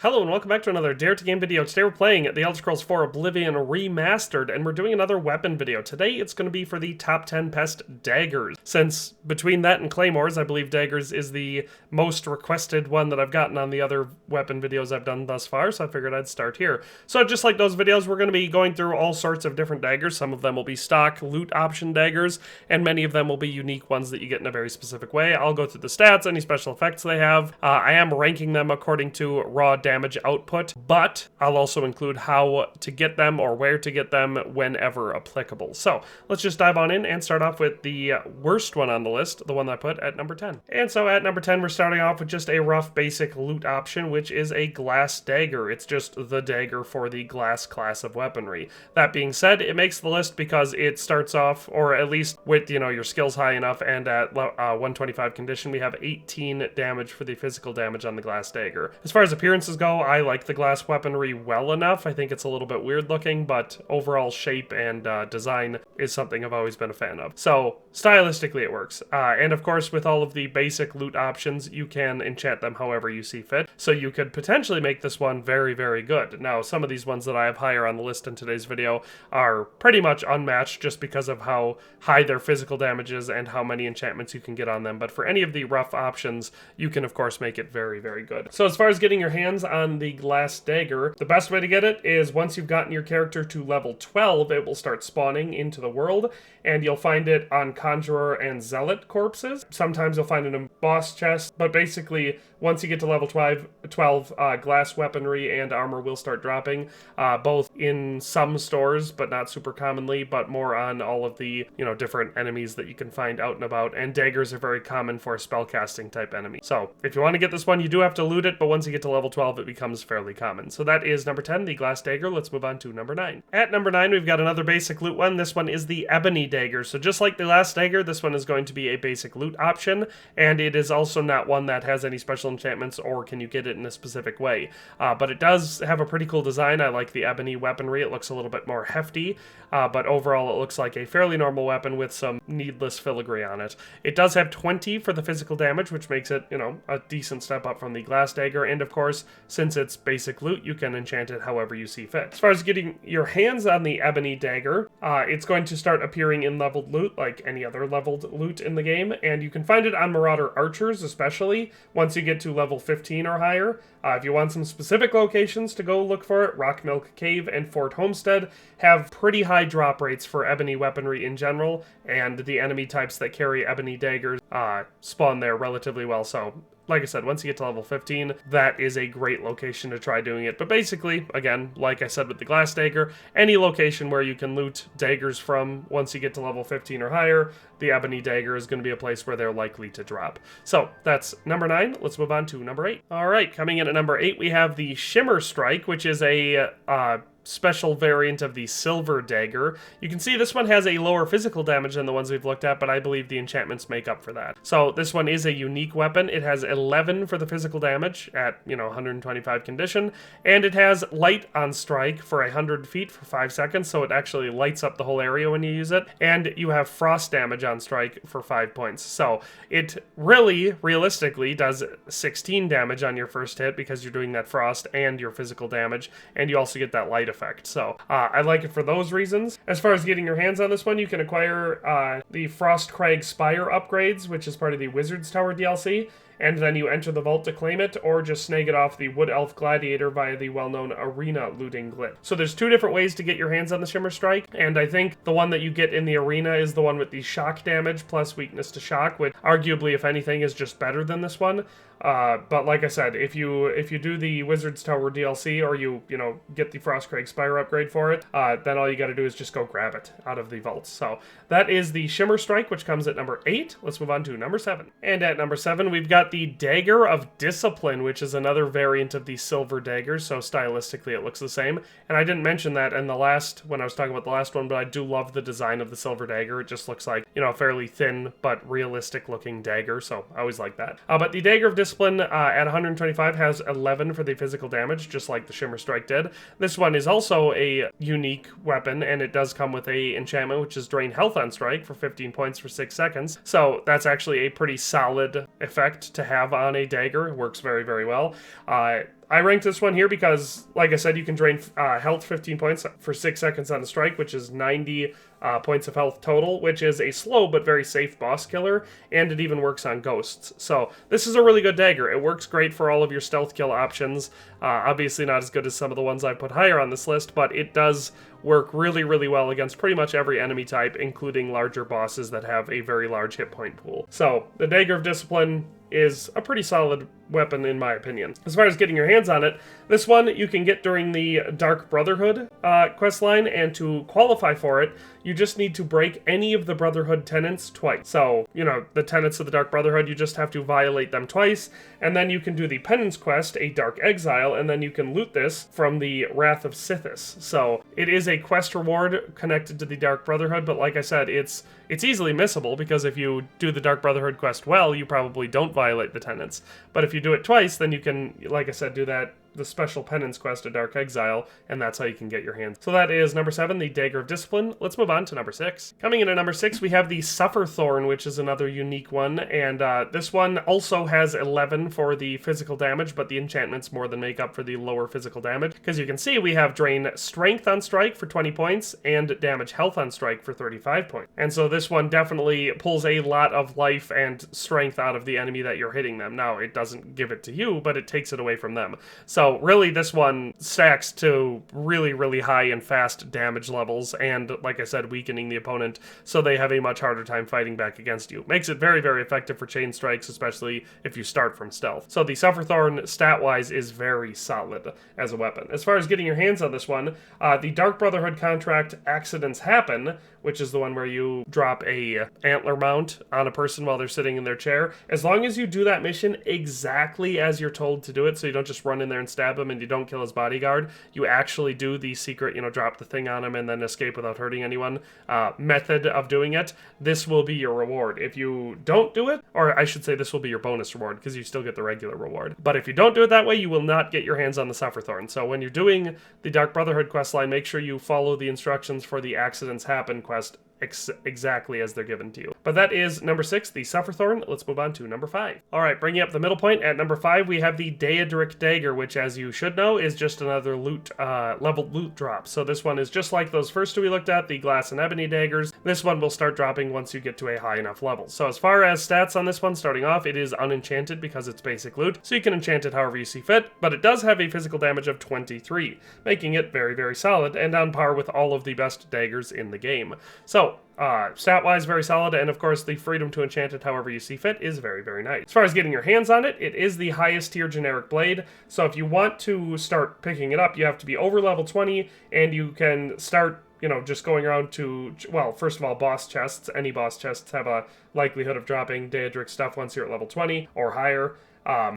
Hello and welcome back to another Dare to Game video. Today we're playing The Elder Scrolls IV Oblivion Remastered, and we're doing another weapon video. Today it's going to be for the top 10 best daggers. Since between that and claymores, I believe daggers is the most requested one that I've gotten on the other weapon videos I've done thus far, so I figured I'd start here. So just like those videos, we're going to be going through all sorts of different daggers. Some of them will be stock loot option daggers, and many of them will be unique ones that you get in a very specific way. I'll go through the stats, any special effects they have. I am ranking them according to raw damage output, but I'll also include how to get them or where to get them whenever applicable. So let's just dive on in and start off with the worst one on the list, the one that I put at number 10. And so at number 10, we're starting off with just a rough basic loot option, which is a glass dagger. It's just the dagger for the glass class of weaponry. That being said, it makes the list because it starts off, or at least with, your skills high enough, and at 125 condition, we have 18 damage for the physical damage on the glass dagger. As far as appearances go, I like the glass weaponry well enough. I think it's a little bit weird looking, but overall shape and design is something I've always been a fan of. So stylistically it works. And of course, with all of the basic loot options, you can enchant them however you see fit. So you could potentially make this one very, very good. Now, some of these ones that I have higher on the list in today's video are pretty much unmatched just because of how high their physical damage is and how many enchantments you can get on them. But for any of the rough options, you can of course make it very, very good. So as far as getting your hands on the glass dagger, the best way to get it is once you've gotten your character to level 12, it will start spawning into the world, and you'll find it on Conjurer and Zealot corpses. Sometimes you'll find it in boss chests, but basically once you get to level 12, glass weaponry and armor will start dropping, both in some stores, but not super commonly, but more on all of the, different enemies that you can find out and about, and daggers are very common for spellcasting type enemies. So if you want to get this one, you do have to loot it, but once you get to level 12, it becomes fairly common. So that is number 10, the glass dagger. Let's move on to number 9. At number 9, we've got another basic loot one. This one is the Ebony Dagger. So just like the last dagger, this one is going to be a basic loot option, and it is also not one that has any special enchantments or can you get it in a specific way. But it does have a pretty cool design. I like the ebony weaponry. It looks a little bit more hefty, but overall it looks like a fairly normal weapon with some needless filigree on it. It does have 20 for the physical damage, which makes it, a decent step up from the glass dagger, and of course, since it's basic loot, you can enchant it however you see fit. As far as getting your hands on the Ebony Dagger, it's going to start appearing in leveled loot like any other leveled loot in the game, and you can find it on Marauder Archers especially once you get to level 15 or higher. If you want some specific locations to go look for it, Rockmilk Cave and Fort Homestead have pretty high drop rates for ebony weaponry in general, and the enemy types that carry ebony daggers spawn there relatively well. So like I said, once you get to level 15, that is a great location to try doing it. But basically, again, like I said with the glass dagger, any location where you can loot daggers from once you get to level 15 or higher, the ebony dagger is going to be a place where they're likely to drop. So that's number 9. Let's move on to number 8. All right, coming in at number 8, we have the Shimmer Strike, which is a special variant of the silver dagger. You can see this one has a lower physical damage than the ones we've looked at, but I believe the enchantments make up for that. So this one is a unique weapon. It has 11 for the physical damage at 125 condition, and it has light on strike for 100 feet for 5 seconds, so it actually lights up the whole area when you use it, and you have frost damage on strike for 5 points. So it really realistically does 16 damage on your first hit because you're doing that frost and your physical damage, and you also get that light effect. So I like it for those reasons. As far as getting your hands on this one, you can acquire the Frostcrag Spire upgrades, which is part of the Wizard's Tower DLC, and then you enter the vault to claim it, or just snag it off the Wood Elf Gladiator via the well-known arena looting glitch. So there's 2 different ways to get your hands on the Shimmer Strike, and I think the one that you get in the arena is the one with the shock damage plus weakness to shock, which arguably, if anything, is just better than this one. But like I said, if you do the Wizard's Tower DLC, or you get the Frostcrag Spire upgrade for it, then all you got to do is just go grab it out of the vaults. So that is the Shimmer Strike, which comes at number 8. Let's move on to number 7. And at number 7, we've got the Dagger of Discipline, which is another variant of the silver dagger, so stylistically it looks the same. And I didn't mention that in the last, when I was talking about the last one, but I do love the design of the silver dagger. It just looks like, a fairly thin but realistic looking dagger, so I always like that. But the Dagger of Discipline at 125 has 11 for the physical damage, just like the Shimmer Strike did. This one is also a unique weapon, and it does come with a enchantment, which is Drain Health on Strike for 15 points for 6 seconds. So that's actually a pretty solid effect to have on a dagger. It works very, very well. I ranked this one here because, like I said, you can drain health 15 points for 6 seconds on a strike, which is 90 points of health total, which is a slow but very safe boss killer, and it even works on ghosts. So this is a really good dagger. It works great for all of your stealth kill options. Obviously not as good as some of the ones I put higher on this list, but it does work really, really well against pretty much every enemy type, including larger bosses that have a very large hit point pool. So the Dagger of Discipline is a pretty solid weapon in my opinion. As far as getting your hands on it, this one you can get during the Dark Brotherhood quest line, and to qualify for it, you just need to break any of the Brotherhood tenets twice. So, you know, the tenets of the Dark Brotherhood, you just have to violate them twice, and then you can do the Penance quest, a Dark Exile, and then you can loot this from the Wrath of Sithis. So, it is a quest reward connected to the Dark Brotherhood, but like I said, it's easily missable, because if you do the Dark Brotherhood quest well, you probably don't violate the tenets. But if you do it twice, then you can, like I said, do the special penance quest, a Dark Exile, and that's how you can get your hands. So that is number 7, the Dagger of Discipline. Let's move on to number 6. Coming in at number 6, we have the Sufferthorn, which is another unique one, and this one also has 11 for the physical damage, but the enchantments more than make up for the lower physical damage. Because you can see we have drain strength on strike for 20 points, and damage health on strike for 35 points. And so this one definitely pulls a lot of life and strength out of the enemy that you're hitting them. Now, it doesn't give it to you, but it takes it away from them. So really this one stacks to really, really high and fast damage levels, and like I said, weakening the opponent so they have a much harder time fighting back against you. Makes it very, very effective for chain strikes, especially if you start from stealth. So the Sufferthorn stat-wise is very solid as a weapon. As far as getting your hands on this one, the Dark Brotherhood contract Accidents Happen, which is the one where you drop a antler mount on a person while they're sitting in their chair. As long as you do that mission exactly as you're told to do it, so you don't just run in there and stab him and you don't kill his bodyguard, you actually do the secret, you know, drop the thing on him and then escape without hurting anyone method of doing it, this will be your reward. If you don't do it, or I should say this will be your bonus reward, because you still get the regular reward. But if you don't do it that way, you will not get your hands on the Sufferthorn. So when you're doing the Dark Brotherhood questline, make sure you follow the instructions for the Accidents Happen quest exactly as they're given to you. But that is number 6, the Sufferthorn. Let's move on to number 5. All right, bringing up the middle point at number 5, we have the Daedric Dagger, which, as you should know, is just another loot leveled loot drop. So this one is just like those first two we looked at, the Glass and Ebony Daggers. This one will start dropping once you get to a high enough level. So as far as stats on this one, starting off, it is unenchanted because it's basic loot, so you can enchant it however you see fit, but it does have a physical damage of 23, making it very, very solid and on par with all of the best daggers in the game. So stat-wise, very solid, and of course the freedom to enchant it however you see fit is very, very nice. As far as getting your hands on it, it is the highest tier generic blade, so if you want to start picking it up, you have to be over level 20, and you can start, you know, just going around to, well, first of all, boss chests. Any boss chests have a likelihood of dropping Daedric stuff once you're at level 20 or higher.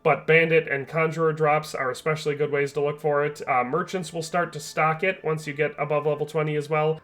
But Bandit and Conjurer drops are especially good ways to look for it. Merchants will start to stock it once you get above level 20 as well.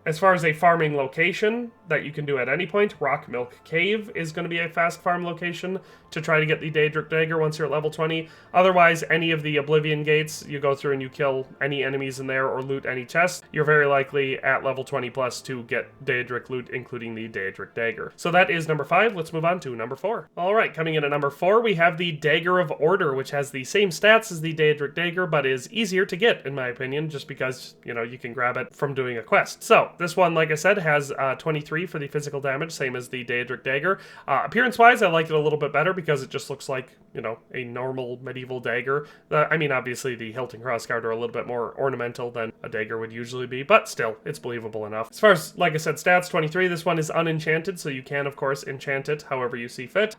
As far as a farming location that you can do at any point, Rock Milk Cave is going to be a fast farm location to try to get the Daedric Dagger once you're at level 20. Otherwise, any of the Oblivion gates, you go through and you kill any enemies in there or loot any chests, you're very likely at level 20 plus to get Daedric loot, including the Daedric Dagger. So that is number 5. Let's move on to number 4. All right, coming in at number 4, we have the Dagger of Order, which has the same stats as the Daedric Dagger, but is easier to get, in my opinion, just because, you know, you can grab it from doing a quest. So this one, like I said, has 23 for the physical damage, same as the Daedric Dagger. Appearance-wise, I like it a little bit better because it just looks like, you know, a normal medieval dagger. I mean, obviously the hilt and crossguard are a little bit more ornamental than a dagger would usually be, but still, it's believable enough. As far as, like I said, stats, 23, this one is unenchanted, so you can, of course, enchant it however you see fit.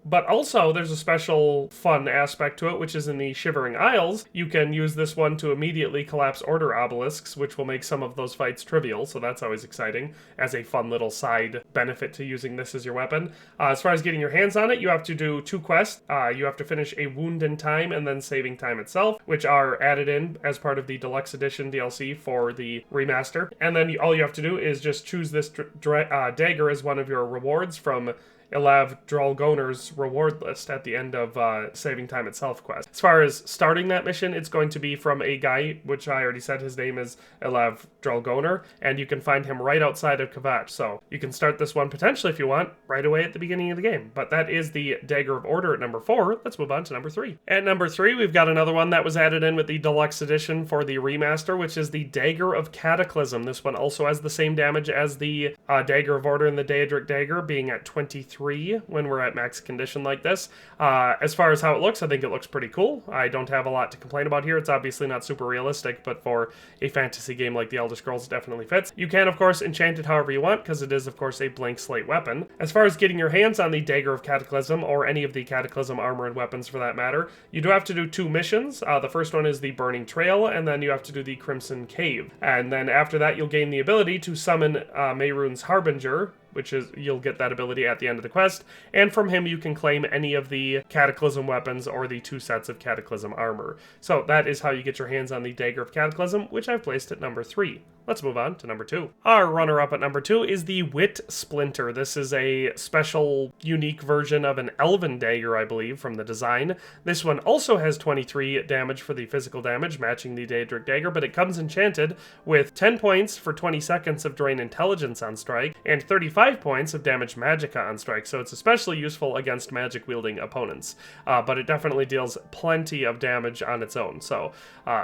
But also, there's a special fun aspect to it, which is in the Shivering Isles. You can use this one to immediately collapse order obelisks, which will make some of those fights trivial, so that's always exciting, as a fun little side benefit to using this as your weapon. As far as getting your hands on it, you have to do 2 quests. You have to finish a Wound in Time and then Saving Time itself, which are added in as part of the Deluxe Edition DLC for the remaster. And then all you have to do is just choose this dagger as one of your rewards from Elav Drolgoner's its reward list at the end of Saving Time Itself quest. As far as starting that mission, it's going to be from a guy, which I already said his name is Elav Dralgoner, and you can find him right outside of Kvatch. So you can start this one potentially, if you want, right away at the beginning of the game. But that is the Dagger of Order at number 4. Let's move on to number 3. At number 3, we've got another one that was added in with the deluxe edition for the remaster, which is the Dagger of Cataclysm. This one also has the same damage as the Dagger of Order and the Daedric Dagger, being at 23 when we're at max condition like this. As far as how it looks, I think it looks pretty cool. I don't have a lot to complain about here. It's obviously not super realistic, but for a fantasy game like the Elder Scrolls, it definitely fits. You can, of course, enchant it however you want, because it is, of course, a blank slate weapon. As far as getting your hands on the Dagger of Cataclysm, or any of the Cataclysm armor and weapons for that matter, you do have to do 2 missions. The first one is the Burning Trail, and then you have to do the Crimson Cave. And then after that, you'll gain the ability to summon Mehrunes Harbinger, which is, you'll get that ability at the end of the quest, and from him you can claim any of the Cataclysm weapons or the 2 sets of Cataclysm armor. So that is how you get your hands on the Dagger of Cataclysm, which I've placed at number 3. Let's move on to number 2. Our runner-up at number 2 is the Wit Splinter. This is a special, unique version of an Elven dagger, I believe, from the design. This one also has 23 damage for the physical damage, matching the Daedric Dagger, but it comes enchanted with 10 points for 20 seconds of Drain Intelligence on strike, and 35 points of Damage Magicka on strike, so it's especially useful against magic-wielding opponents. But it definitely deals plenty of damage on its own. So,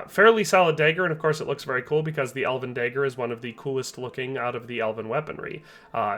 fairly solid dagger, and of course it looks very cool because the Elven dagger is one of the coolest looking out of the Elven weaponry.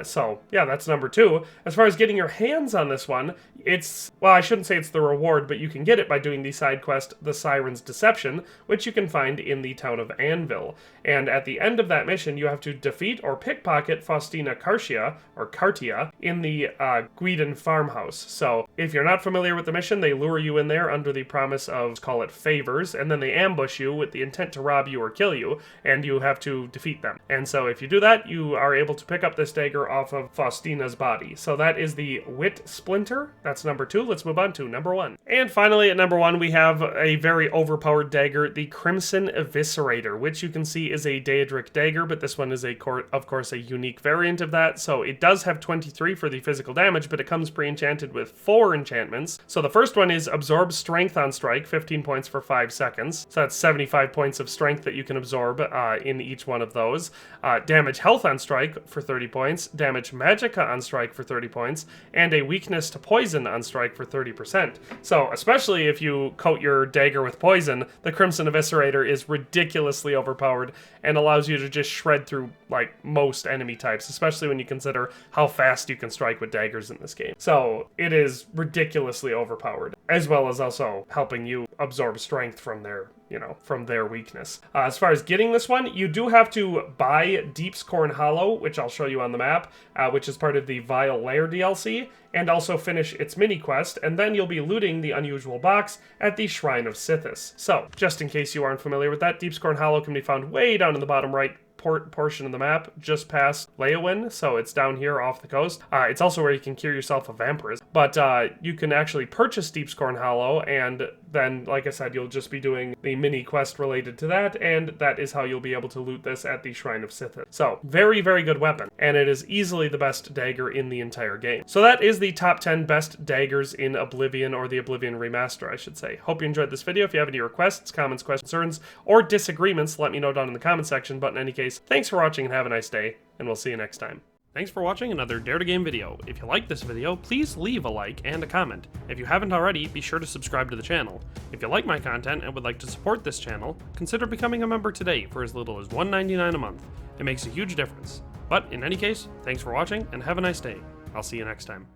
So, yeah, that's number 2. As far as getting your hands on this one, it's, well, I shouldn't say it's the reward, but you can get it by doing the side quest, The Siren's Deception, which you can find in the town of Anvil. And at the end of that mission, you have to defeat or pickpocket Faustina Cartia, or Cartia, in the Guidon farmhouse. So, if you're not familiar with the mission, they lure you in there under the promise of, let's call it, favors, and then they ambush you with the intent to rob you or kill you, and you have to defeat them. And so if you do that, you are able to pick up this dagger off of Faustina's body. So that is the Wit Splinter. That's number 2. Let's move on to number 1. And finally, at number 1, we have a very overpowered dagger, the Crimson Eviscerator, which you can see is a Daedric dagger, but this one is, of course, a unique variant of that. So it does have 23 for the physical damage, but it comes pre-enchanted with 4 enchantments. So the first one is Absorb Strength on strike, 15 points for 5 seconds. So that's 75 points of strength that you can absorb in each one of those. Damage Health on strike for 30 points, Damage Magicka on strike for 30 points, and a Weakness to Poison on strike for 30%. So, especially if you coat your dagger with poison, the Crimson Eviscerator is ridiculously overpowered and allows you to just shred through, like, most enemy types, especially when you consider how fast you can strike with daggers in this game. So, it is ridiculously overpowered, as well as also helping you absorb strength from their, from their weakness. As far as getting this one, you do have to buy Deepscorn Hollow, which I'll show you on the map, which is part of the Vile Lair DLC, and also finish its mini-quest, and then you'll be looting the unusual box at the Shrine of Sithis. So, just in case you aren't familiar with that, Deepscorn Hollow can be found way down in the bottom right portion of the map, just past Leyawiin, so it's down here off the coast. It's also where you can cure yourself of vampirism, but you can actually purchase Deepscorn Hollow, and then, like I said, you'll just be doing the mini quest related to that, and that is how you'll be able to loot this at the Shrine of Sithis. So, very, very good weapon, and it is easily the best dagger in the entire game. So that is the top 10 best daggers in Oblivion, or the Oblivion Remaster, I should say. Hope you enjoyed this video. If you have any requests, comments, questions, concerns, or disagreements, let me know down in the comment section, but in any case, thanks for watching and have a nice day, and we'll see you next time. Thanks for watching another Dare to Game video. If you liked this video, please leave a like and a comment. If you haven't already, be sure to subscribe to the channel. If you like my content and would like to support this channel, consider becoming a member today for as little as $1.99 a month. It makes a huge difference. But in any case, thanks for watching and have a nice day. I'll see you next time.